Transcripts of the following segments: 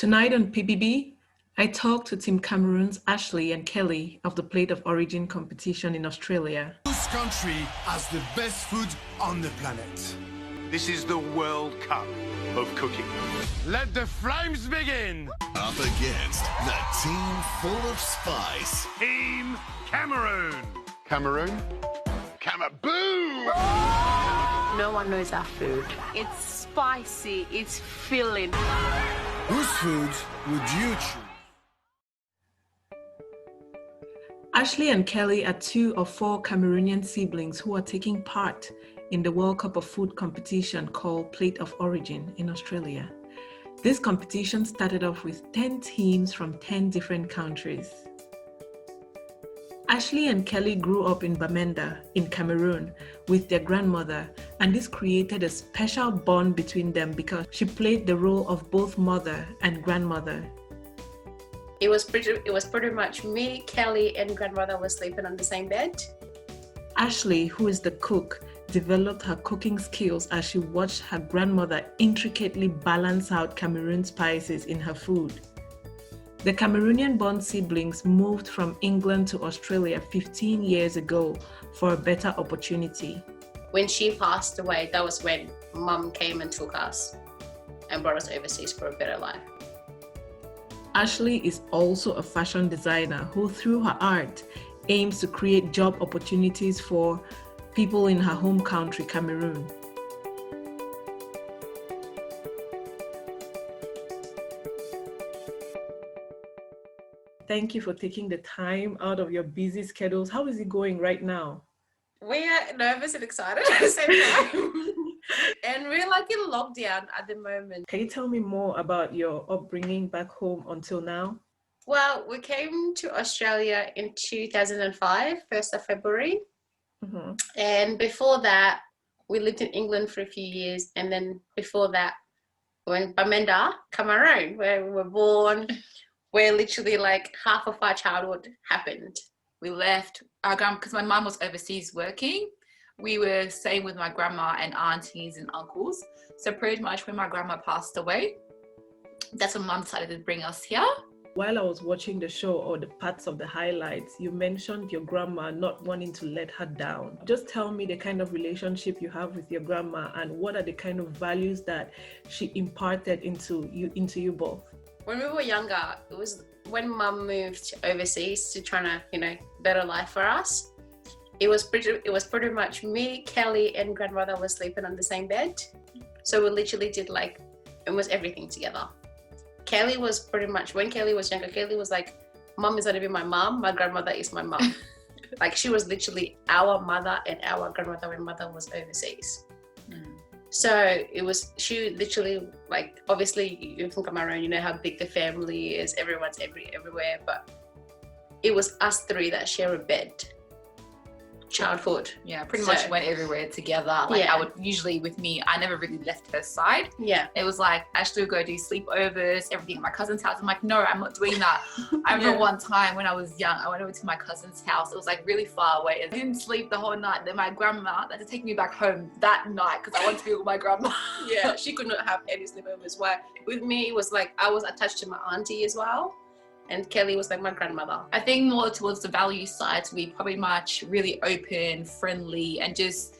Tonight on PBB, I talk to Team Cameroon's Ashley and Kelly of the Plate of Origin competition in Australia. Whose country has the best food on the planet? This is the World Cup of cooking. Let the flames begin! Up against the team full of spice. Team Cameroon. Cameroon? Boom! No one knows our food. It's spicy, it's filling. Whose food would you choose? Ashley and Kelly are two of four Cameroonian siblings who are taking part in the World Cup of Food competition called Plate of Origin in Australia. This competition started off with 10 teams from 10 different countries. Ashley and Kelly grew up in Bamenda in Cameroon with their grandmother, and this created a special bond between them because she played the role of both mother and grandmother. It was pretty much me, Kelly, and grandmother were sleeping on the same bed. Ashley, who is the cook, developed her cooking skills as she watched her grandmother intricately balance out Cameroon spices in her food. The Cameroonian-born siblings moved from England to Australia 15 years ago for a better opportunity. When she passed away, that was when Mum came and took us and brought us overseas for a better life. Ashley is also a fashion designer who, through her art, aims to create job opportunities for people in her home country, Cameroon. Thank you for taking the time out of your busy schedules. How is it going right now? We are nervous and excited at the same time. And we're like in lockdown at the moment. Can you tell me more about your upbringing back home until now? Well, we came to Australia in 2005, 1st of February. Mm-hmm. And before that, we lived in England for a few years. And then before that, we went to Bamenda, Cameroon, where we were born, where literally like half of our childhood happened. We left our grandma because my mum was overseas working. We were staying with my grandma and aunties and uncles. So pretty much when my grandma passed away, that's when mum decided to bring us here. While I was watching the show or the parts of the highlights, you mentioned your grandma not wanting to let her down. Just tell me the kind of relationship you have with your grandma and what are the kind of values that she imparted into you both. When we were younger, it was when Mum moved overseas to try to, better life for us. It was pretty much me, Kelly, and grandmother were sleeping on the same bed. So we literally did almost everything together. Kelly was pretty much, when Kelly was younger, Kelly was like, Mum is gonna be my mom, my grandmother is my mom. She was literally our mother and our grandmother when mother was overseas. So she literally, obviously you're from Cameroon, you know how big the family is, everyone's everywhere, but it was us three that share a bed. Childhood. Yeah, pretty much went everywhere together. I would usually, with me, I never really left her side. Yeah. It was like, Ashley would go do sleepovers, everything at my cousin's house. I'm like, no, I'm not doing that. I remember one time when I was young, I went over to my cousin's house. It was really far away. I didn't sleep the whole night. Then my grandma had to take me back home that night because I wanted to be with my grandma. Yeah, she could not have any sleepovers. Why? With me, it was I was attached to my auntie as well. And Kelly was my grandmother. I think more towards the value side, we probably much really open, friendly, and just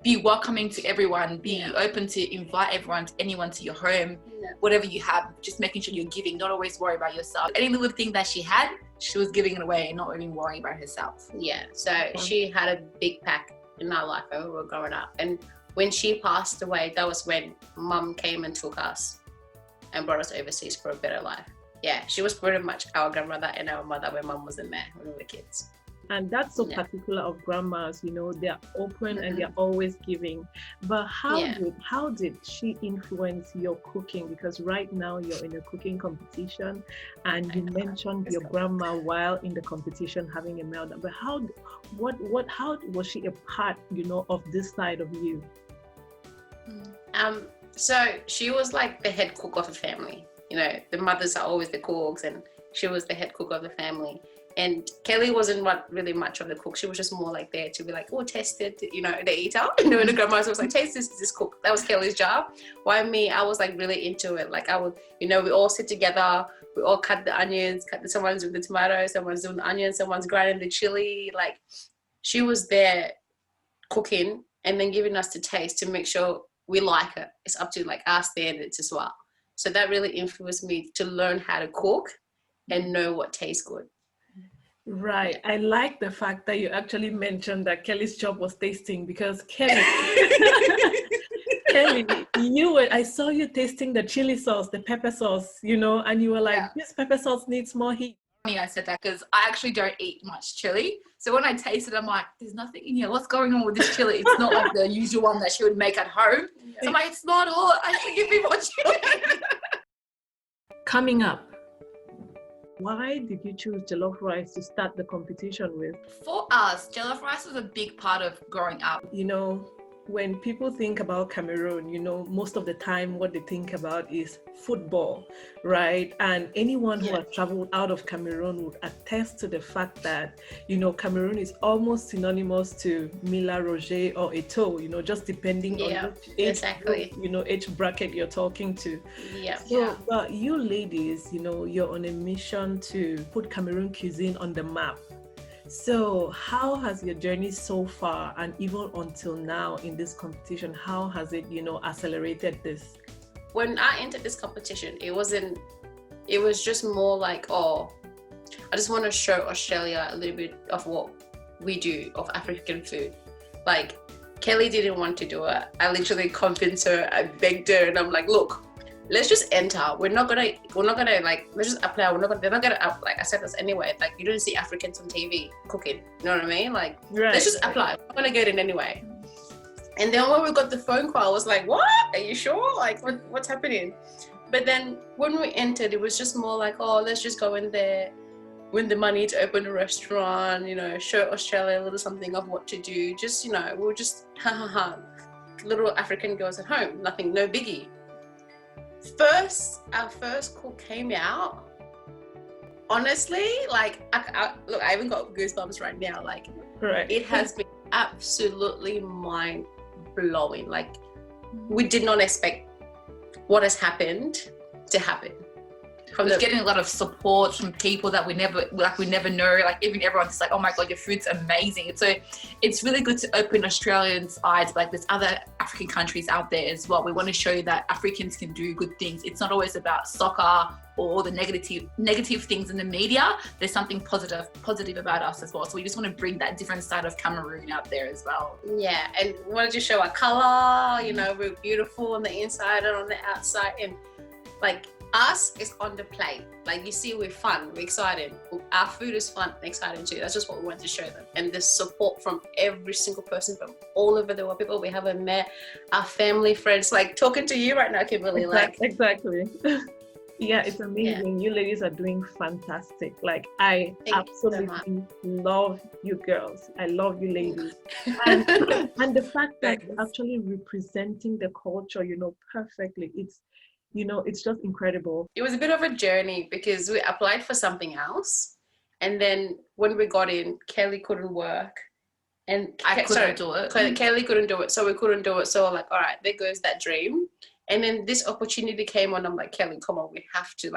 be welcoming to everyone, be open to invite anyone to your home, whatever you have, just making sure you're giving, not always worry about yourself. Any little thing that she had, she was giving it away and not even worrying about herself. Yeah, so she had a big pack in our life when we were growing up. And when she passed away, that was when Mum came and took us and brought us overseas for a better life. Yeah, she was pretty much our grandmother and our mother when Mum wasn't there when we were kids. And that's so particular of grandmas, they're open and they're always giving. But how did she influence your cooking? Because right now you're in a cooking competition and you mentioned your grandma while in the competition having a meltdown. But how was she a part, of this side of you? So she was the head cook of the family. The mothers are always the cooks and she was the head cook of the family. And Kelly wasn't really much of the cook. She was just more like there to be like, oh, taste it, you know, the eater. You know, and the grandma was like, taste this cook. That was Kelly's job. While me, I was like really into it. Like I would, you know, we all sit together, we all cut the onions, someone's doing the tomatoes, someone's doing the onions, someone's grinding the chili. Like she was there cooking and then giving us the taste to make sure we like it. It's up to like our standards as well. So that really influenced me to learn how to cook and know what tastes good. Right. I like the fact that you actually mentioned that Kelly's job was tasting, because Kelly, Kelly, I saw you tasting the chili sauce, the pepper sauce, you know, and you were like, this pepper sauce needs more heat. I said that because I actually don't eat much chili. So when I taste it, I'm like, there's nothing in here. What's going on with this chili? It's not like the usual one that she would make at home. So I'm like, it's not hot. Actually, give me more chili. Coming up, why did you choose jollof rice to start the competition with? For us, jollof rice was a big part of growing up. You know, when people think about Cameroon, you know, most of the time what they think about is football, right? And anyone who has traveled out of Cameroon would attest to the fact that, you know, Cameroon is almost synonymous to Mila Roger or Eto'o, you know, just depending on age bracket you're talking to. But you ladies, you know, you're on a mission to put Cameroon cuisine on the map. So how has your journey so far, and even until now in this competition, how has it, you know, accelerated this? When I entered this competition, it was just more like, oh, I just want to show Australia a little bit of what we do of African food. Like Kelly didn't want to do it. I literally convinced her, I begged her, and I'm like, look, let's just enter. We're not gonna like, let's just apply. They're not gonna like accept us anyway. Like you don't see Africans on TV cooking. You know what I mean? Like let's just apply. We're not gonna get in anyway. And then when we got the phone call, I was like, what? Are you sure? Like what's happening? But then when we entered, it was just more like, oh, let's just go in there, win the money to open a restaurant, you know, show Australia a little something of what to do. Just, you know, we were just little African girls at home, nothing, no biggie. Our first cook came out, honestly, like look, I even got goosebumps right now. Like it has been absolutely mind blowing. Like we did not expect what has happened to happen. From getting a lot of support from people that we never know, like even everyone's just like, oh my god, your food's amazing. So it's really good to open Australians' eyes, like there's other African countries out there as well. We want to show you that Africans can do good things. It's not always about soccer or the negative things in the media. There's something positive about us as well. So we just want to bring that different side of Cameroon out there as well. Yeah, and we wanted to show our color, you know, we're beautiful on the inside and on the outside, and like us is on the plate. Like you see, we're fun, we're excited. Our food is fun and exciting too. That's just what we want to show them. And the support from every single person from all over the world, people we haven't met, our family, friends, like talking to you right now, Kimberly. Exactly. Yeah, it's amazing. You ladies are doing fantastic. Like I absolutely love you girls. I love you ladies. And the fact that you're actually representing the culture, you know, perfectly. It's just incredible. It was a bit of a journey because we applied for something else. And then when we got in, Kelly couldn't work. And Kelly couldn't do it. So we couldn't do it. So we're like, all right, there goes that dream. And then this opportunity came on. I'm like, Kelly, come on, we have to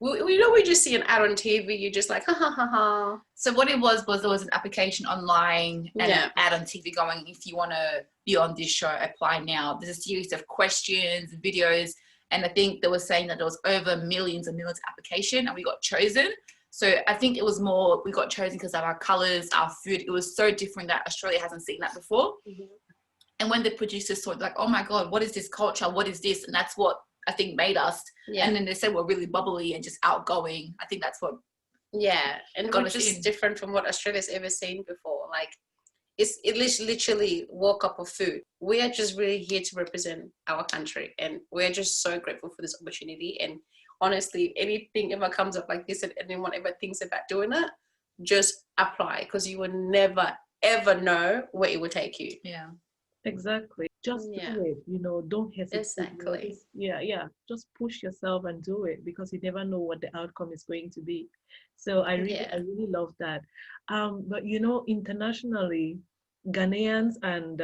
we just see an ad on TV. You're just like, ha, ha, ha, ha. So what it was there was an application online and an ad on TV going, if you want to be on this show, apply now. There's a series of questions, videos. And I think they were saying that there was over millions and millions of applications and we got chosen. So I think it was more, we got chosen because of our colors, our food. It was so different that Australia hasn't seen that before. Mm-hmm. And when the producers saw it, like, oh my God, what is this culture? What is this? And that's what I think made us. Yeah. And then they said we're really bubbly and just outgoing. I think that's what. Yeah. And we're just different from what Australia's ever seen before. Like, it literally World Cup of food. We are just really here to represent our country, and we're just so grateful for this opportunity. And honestly, anything ever comes up like this and anyone ever thinks about doing it, just apply, because you will never ever know where it will take you. Yeah, exactly. just do it, don't hesitate. Exactly. Just push yourself and do it, because you never know what the outcome is going to be. So I really love that. But internationally, Ghanaians and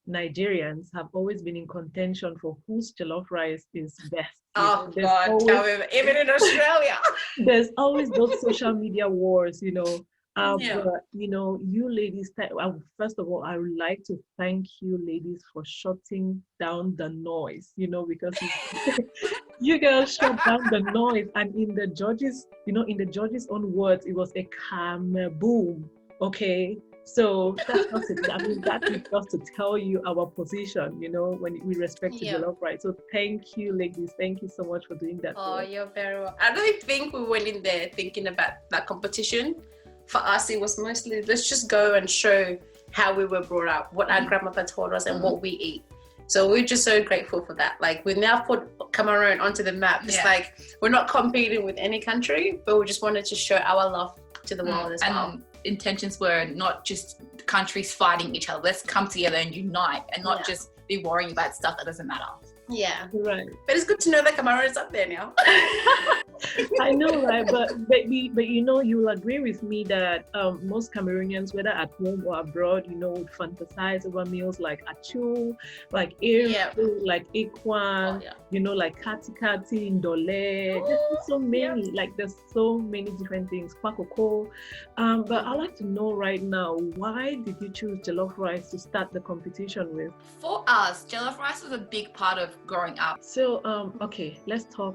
Nigerians have always been in contention for whose jollof rice is best. Oh God, tell me, even in Australia. There's always those social media wars, but you ladies, first of all, I would like to thank you ladies for shutting down the noise, because you girls shut down the noise, and in the judges' own words, it was a boom. Okay. So that's just it. I mean, that is just to tell you our position, when we respect to jollof rice. So thank you, ladies. Thank you so much for doing that. Oh, you're very welcome. I don't think we went in there thinking about that competition. For us, it was mostly, let's just go and show how we were brought up, what our grandmother taught us, and what we eat. So we're just so grateful for that. Like, we now put Cameroon onto the map. It's like, we're not competing with any country, but we just wanted to show our love to the world as well. Intentions were not just countries fighting each other. Let's come together and unite, and not just be worrying about stuff that doesn't matter. Yeah, right. But it's good to know that Cameroon is up there now. I know, right? But you will agree with me that most Cameroonians, whether at home or abroad, would fantasize over meals like achu, like like ikwan, like kati kati, ndole. There's so many, there's so many different things. Pakoko. But I'd like to know right now, why did you choose jollof rice to start the competition with? For us, jollof rice was a big part of growing up. So okay, let's go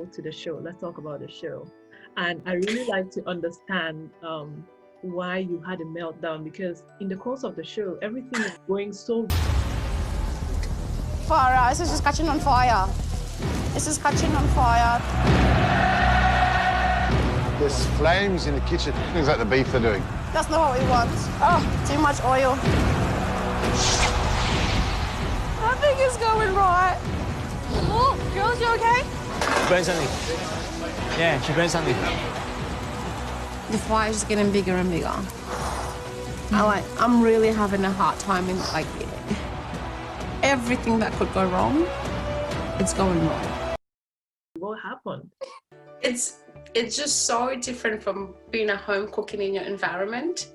to the show. Let's talk about the show. And I really like to understand why you had a meltdown, because in the course of the show, everything is going so far out. This is just catching on fire. This is catching on fire. There's flames in the kitchen. Things like the beef they're doing. That's not what we want. Oh, too much oil. Nothing is going right. Oh, girls, you okay? Burn something. Yeah, she burned something. The fire's just getting bigger and bigger. I'm really having a hard time in everything that could go wrong, it's going wrong. What happened? It's just so different from being at home cooking in your environment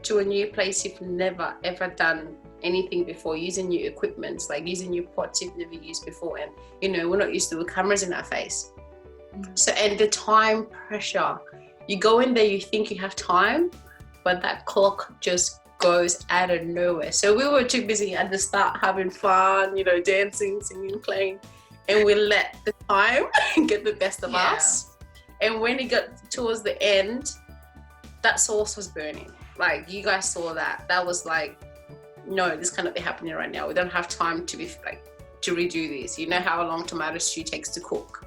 to a new place you've never ever done anything before, using new equipment, like using new pots you've never used before, and we're not used to with cameras in our face. So, and the time pressure, you go in there, you think you have time, but that clock just goes out of nowhere. So we were too busy at the start having fun, dancing, singing, playing, and we let the time get the best of us. And when it got towards the end, that sauce was burning. Like, you guys saw that. That was like, no, this cannot be happening right now. We don't have time to redo this. You know how long tomato stew takes to cook.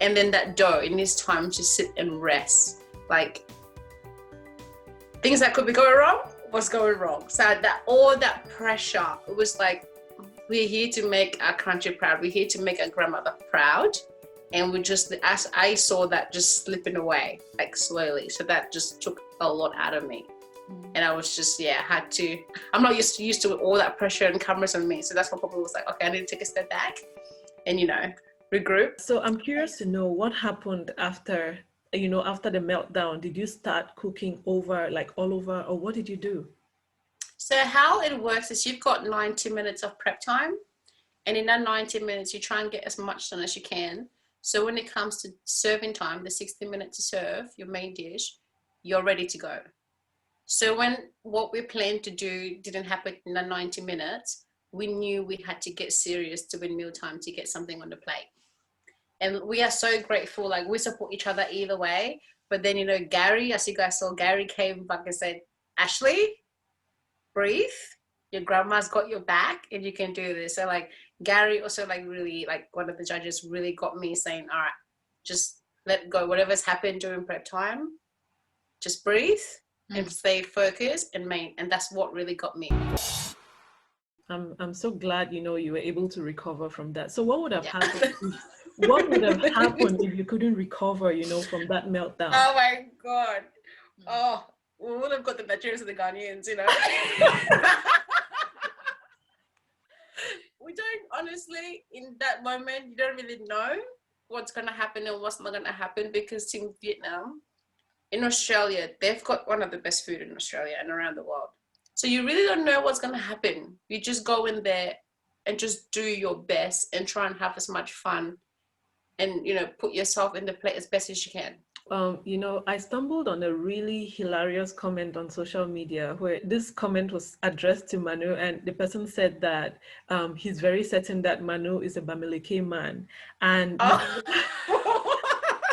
And then that dough, it needs time to sit and rest. Like, things that could be going wrong was going wrong. So that all that pressure, it was like, we're here to make our country proud. We're here to make our grandmother proud. And I saw that just slipping away, like slowly. So that just took a lot out of me. And I was just, I'm not used to all that pressure and cameras on me. So that's what probably was like, okay, I need to take a step back and, regroup. So I'm curious to know what happened after the meltdown. Did you start cooking over, all over, or what did you do? So how it works is you've got 90 minutes of prep time. And in that 90 minutes, you try and get as much done as you can. So when it comes to serving time, the 60 minutes to serve your main dish, you're ready to go. So when what we planned to do didn't happen in the 90 minutes, we knew we had to get serious during mealtime to get something on the plate. And we are so grateful, we support each other either way. But then, Gary, as you guys saw, Gary came back and said, Ashley, breathe. Your grandma's got your back and you can do this. So Gary also really, one of the judges really got me saying, all right, just let go. Whatever's happened during prep time, just breathe. And stay focused and that's what really got me. I'm so glad you were able to recover from that. So what would have happened? What would have happened if you couldn't recover, from that meltdown? Oh my God! Oh, we would have got the Nigerians and the Ghanaians, don't honestly, in that moment, you don't really know what's going to happen and what's not going to happen, because in Vietnam, in Australia, they've got one of the best food in Australia and around the world. So you really don't know what's going to happen. You just go in there and just do your best and try and have as much fun and, you know, put yourself in the plate as best as you can. You know, I stumbled on a really hilarious comment on social media where this comment was addressed to Manu, and the person said that he's very certain that Manu is a Bamileke man. And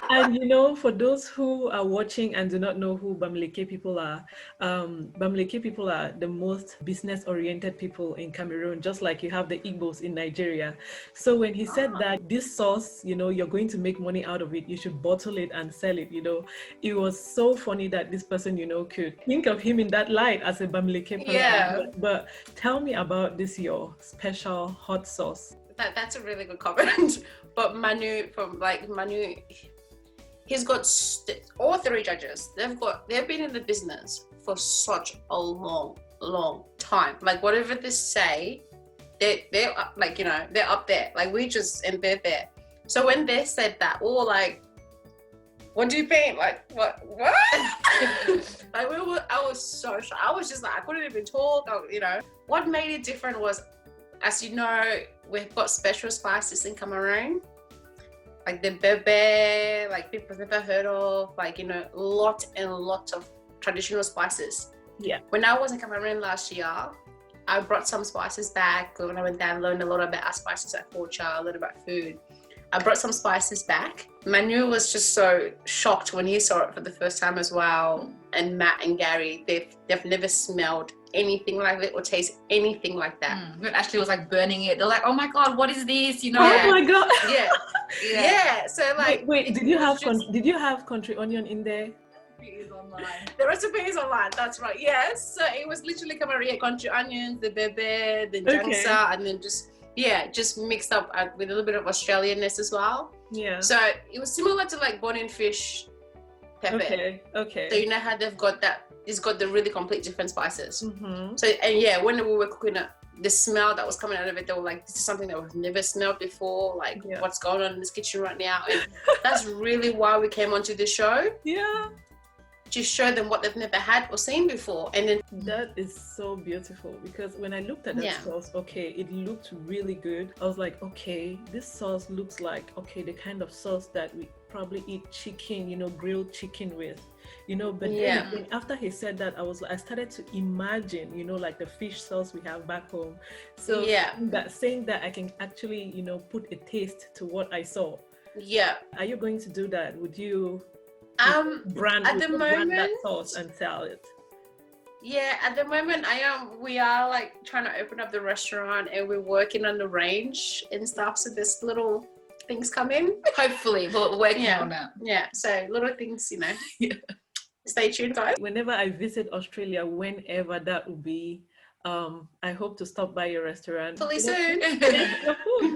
and you know, for those who are watching and do not know who Bamileke people are the most business-oriented people in Cameroon, just like you have the Igbos in Nigeria. So when he said that this sauce, you know, you're going to make money out of it, you should bottle it and sell it, you know, it was so funny that this person, you know, could think of him in that light as a Bamileke person. Yeah. But tell me about this, your special hot sauce. That's a really good comment. But Manu, he's got all three judges. They've been in the business for such a long time. Like whatever they say, they're like, you know, they're up there. Like we just, and they're there. So when they said that, we were like, what do you think? Like what? Like I was so shocked. I was just like, I couldn't even talk. You know, what made it different was, as you know, we've got special spices in Cameroon. Like the PBB, like people never heard of, like, you know, lot of traditional spices. Yeah. When I was in Cameroon last year, I brought some spices back. When I went there, I learned a lot about our spices at culture, a lot about food. I brought some spices back. Manu was just so shocked when he saw it for the first time as well. And Matt and Gary, they've never smelled anything like that or taste anything like that. When Ashley was like burning it, they're like, oh my God, what is this? You know? Oh my God. Yeah. Yeah. So like, wait, did you have country onion in there? The recipe is online. That's right. Yes. So it was literally Cameroon, country onions, the bebe, the jangsa, and then just mixed up with a little bit of Australianness as well. Yeah. So it was similar to like bone-in fish pepper. Okay. So you know how they've got that. It's got the really complete different spices. Mm-hmm. So, and yeah, when we were cooking it, the smell that was coming out of it, they were like, this is something that we've never smelled before. Like, what's going on in this kitchen right now? And that's really why we came onto the show. Yeah. To show them what they've never had or seen before. And then that is so beautiful, because when I looked at that sauce, it looked really good. I was like, okay, this sauce looks like, the kind of sauce that we probably eat chicken, you know, grilled chicken with. You know, but then after he said that, I started to imagine, you know, like the fish sauce we have back home. So saying that I can actually, you know, put a taste to what I saw. Yeah. Are you going to do that? Would you brand that sauce and sell it? Yeah, at the moment we are like trying to open up the restaurant, and we're working on the range and stuff. So there's little things coming. Hopefully, we're working on that. Yeah, so little things, you know. Stay tuned, guys. Whenever I visit Australia, whenever that will be, I hope to stop by your restaurant. Hopefully soon.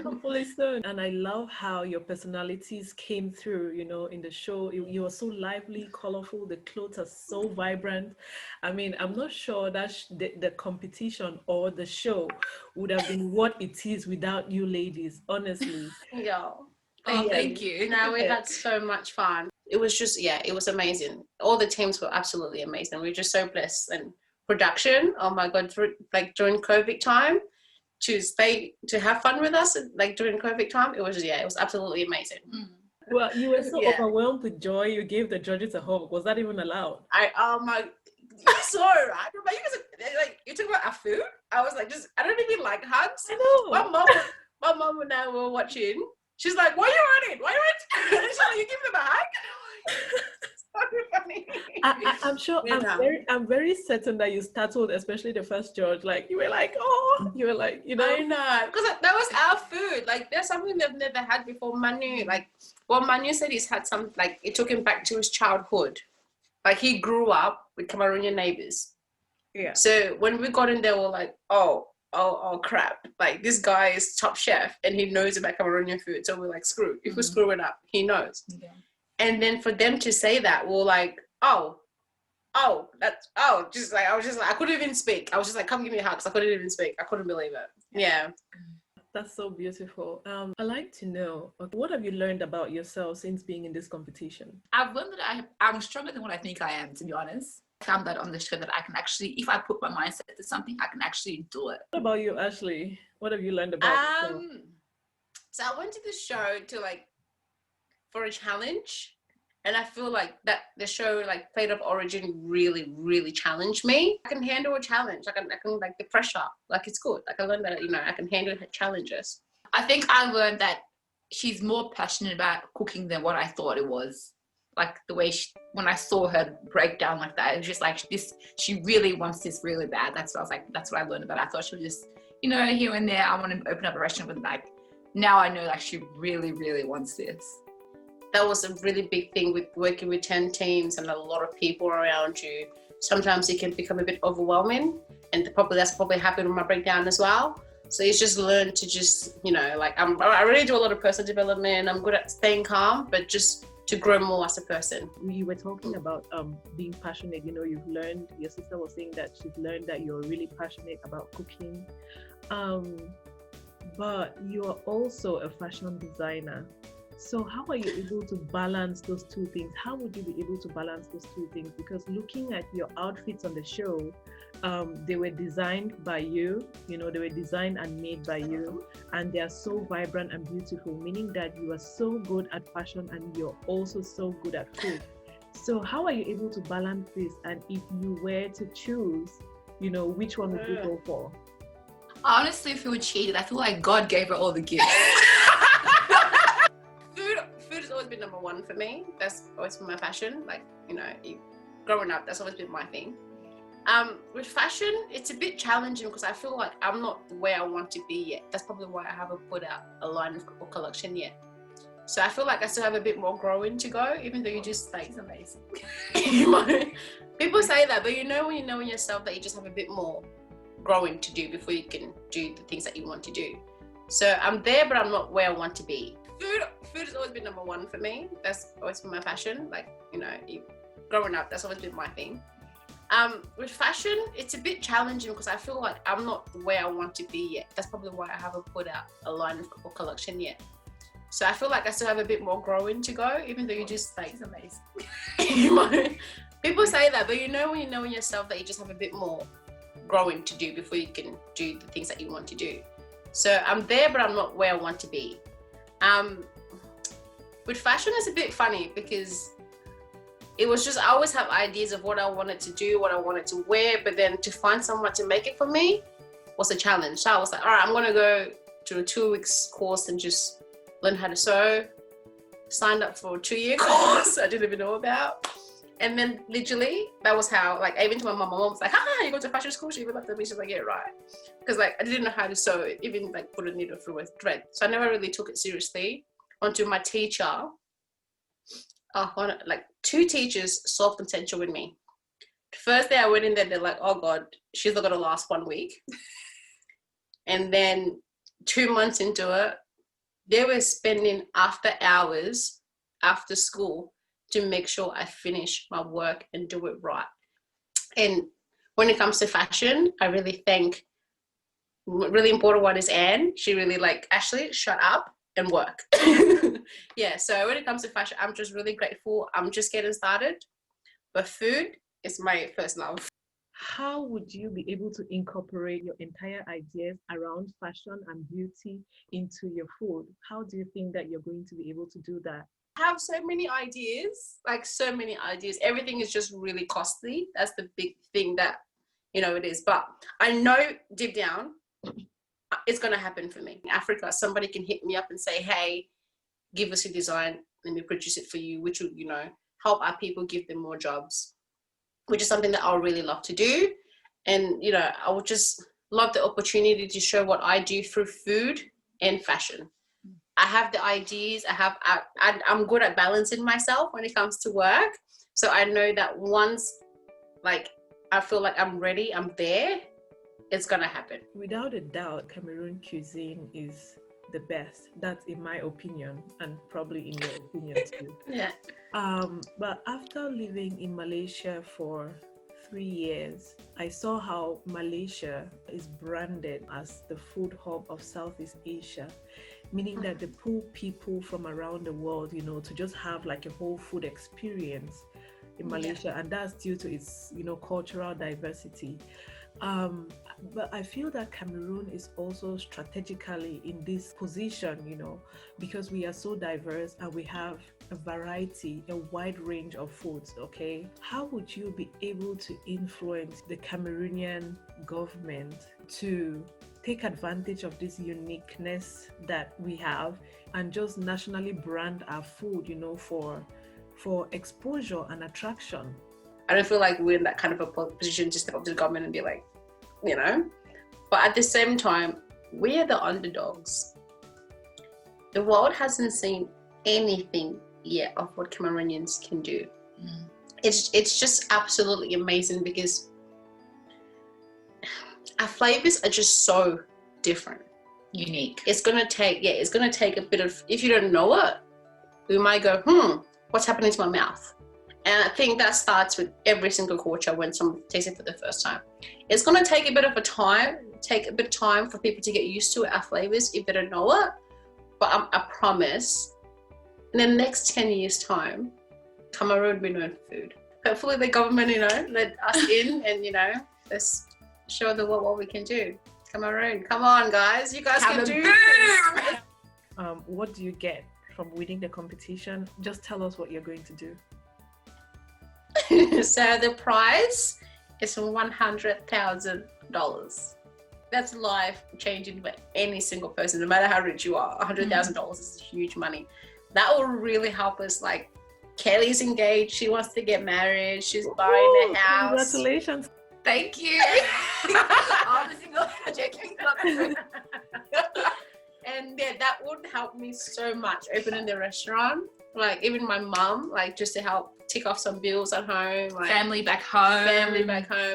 Hopefully soon. And I love how your personalities came through, you know, in the show. You are so lively, colorful. The clothes are so vibrant. I mean, I'm not sure that the competition or the show would have been what it is without you ladies, honestly. Yeah. Thank you. No, we had so much fun. It was just, it was amazing. All the teams were absolutely amazing. We were just so blessed. And production, oh my God, like during COVID time, to have fun with us, like during COVID time, it was absolutely amazing. Well, you were so overwhelmed with joy, you gave the judges a hug. Was that even allowed? You saw it, right? But you guys, like, you talk about our food. I was like, I don't even like hugs. I know. My mom and I were watching. She's like, why are you running? She's like, you give them a hug? So funny. I'm sure. I'm very certain that you startled, especially the first judge. Like you were like, oh, you were like, you know. I know, because that was our food. Like there's something they've never had before. Manu, like, well, Manu said he's had some. Like it took him back to his childhood. Like he grew up with Cameroonian neighbors. Yeah. So when we got in there, we're like, oh crap! Like this guy is top chef and he knows about Cameroonian food. So we're like, screw. If we screw it up, he knows. Yeah. And then for them to say that, we're like, just like, I was just like, I couldn't even speak. I was just like, come give me a hug. I couldn't even speak. I couldn't believe it. Yeah. That's so beautiful. I'd like to know, what have you learned about yourself since being in this competition? I've learned that I'm stronger than what I think I am, to be honest. I found that on the show that I can actually, if I put my mindset to something, I can actually do it. What about you, Ashley? What have you learned about yourself? So I went to the show for a challenge, and I feel like that the show Plate of Origin really, really challenged me. I can handle a challenge. I can the pressure. It's good. I learned that I can handle challenges. I think I learned that she's more passionate about cooking than what I thought it was. The way when I saw her break down like that, it was just this. She really wants this really bad. That's what I was like. That's what I learned about. I thought she was just here and there. I want to open up a restaurant, but now I know she really, really wants this. That was a really big thing with working with 10 teams and a lot of people around you. Sometimes it can become a bit overwhelming, and that's probably happened with my breakdown as well. So it's just learned to just, I really do a lot of personal development. I'm good at staying calm, but just to grow more as a person. You were talking about being passionate. You've learned, your sister was saying that she's learned that you're really passionate about cooking. But you're also a fashion designer. So how are you able to balance those two things? How would you be able to balance those two things? Because looking at your outfits on the show, they were designed by you, they were designed and made by you, and they are so vibrant and beautiful, meaning that you are so good at fashion and you're also so good at food. So how are you able to balance this? And if you were to choose, which one would you go for? I honestly feel cheated. I feel like God gave her all the gifts. Food has always been number one for me. That's always been my passion. Growing up, that's always been my thing. With fashion, it's a bit challenging because I feel like I'm not where I want to be yet. That's probably why I haven't put out a line of collection yet. So I feel like I still have a bit more growing to go, even though you just it's amazing. People say that, but when you know in yourself that you just have a bit more growing to do before you can do the things that you want to do. So I'm there, but I'm not where I want to be. Food has always been number one for me. That's always been my passion. Growing up, that's always been my thing. With fashion, it's a bit challenging because I feel like I'm not where I want to be yet. That's probably why I haven't put out a line of collection yet. So I feel like I still have a bit more growing to go, even though you just it's amazing. People say that, but when you know in yourself that you just have a bit more growing to do before you can do the things that you want to do. So I'm there, but I'm not where I want to be. With fashion, it's a bit funny because it was just, I always have ideas of what I wanted to do, what I wanted to wear, but then to find someone to make it for me was a challenge. So I was like, all right, I'm going to go to a 2 weeks course and just learn how to sew. Signed up for a 2-year course I didn't even know about. And then literally, that was how, even to my mom was like, you go to fashion school? She even looked at me, she's like, yeah, right. Because I didn't know how to sew, even put a needle through a thread. So I never really took it seriously until my teacher, 2 teachers saw potential with me. The first day I went in there, they're like, oh God, she's not going to last 1 week. And then 2 months into it, they were spending after hours, after school, to make sure I finish my work and do it right. And when it comes to fashion, I really think really important one is Anne. She really Ashley, shut up and work. Yeah, so when it comes to fashion, I'm just really grateful. I'm just getting started. But food is my first love. How would you be able to incorporate your entire ideas around fashion and beauty into your food? How do you think that you're going to be able to do that? I have so many ideas, so many ideas. Everything is just really costly. That's the big thing that, it is. But I know deep down, it's going to happen for me. In Africa, somebody can hit me up and say, hey, give us a design, let me produce it for you, which would, help our people, give them more jobs, which is something that I would really love to do. And, I would just love the opportunity to show what I do through food and fashion. I have the ideas, I'm good at balancing myself when it comes to work. So I know that once, I feel like I'm ready, I'm there, it's going to happen. Without a doubt, Cameroon cuisine is the best. That's in my opinion, and probably in your opinion too. Yeah. But after living in Malaysia for 3 years, I saw how Malaysia is branded as the food hub of Southeast Asia, meaning that they pull people from around the world, you know, to just have like a whole food experience in Malaysia, and that's due to its, you know, cultural diversity. But I feel that Cameroon is also strategically in this position, you know, because we are so diverse and we have a variety, a wide range of foods, okay? How would you be able to influence the Cameroonian government to take advantage of this uniqueness that we have and just nationally brand our food, you know, for exposure and attraction? I don't feel like we're in that kind of a position to step up to the government and be like, you know, but at the same time, we are the underdogs. The world hasn't seen anything yet of what Cameroonians can do. It's just absolutely amazing because our flavors are just so different, unique. It's gonna take a bit of, if you don't know it, we might go, what's happening to my mouth? And I think that starts with every single culture when someone tastes it for the first time. It's going to take a bit of time for people to get used to our flavors if they don't know it. But I promise, in the next 10 years' time, Cameroon will be known for food. Hopefully the government, you know, let us in and, you know, let's show the world what we can do. Cameroon, come on, guys. You guys can do this. What do you get from winning the competition? Just tell us what you're going to do. So the prize is $100,000. That's life changing for any single person, no matter how rich you are. $100,000 is huge money. That will really help us. Like, Kelly's engaged, she wants to get married, she's buying a house. Congratulations. Thank you. And yeah, that would help me so much opening the restaurant. Like, even my mum, like, just to help tick off some bills at home, like family back home,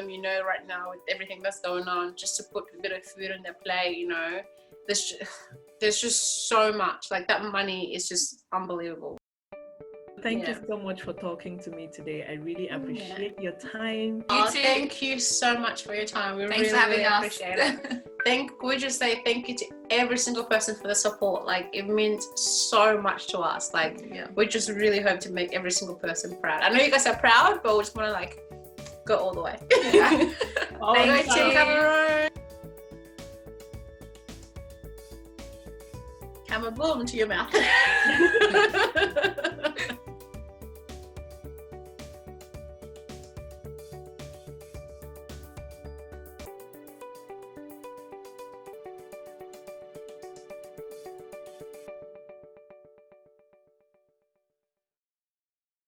you know, right now with everything that's going on, just to put a bit of food on their plate, you know, there's just so much, like, that money is just unbelievable. Thank you so much for talking to me today. I really appreciate your time. You too. Thank you so much for your time. We Thanks really, for having really us. appreciate it. We just say thank you to every single person for the support. Like, it means so much to us. Like, we just really hope to make every single person proud. I know you guys are proud, but we just want to, like, go all the way. Yeah. Thank you, Cameroon. Camera boom to your mouth.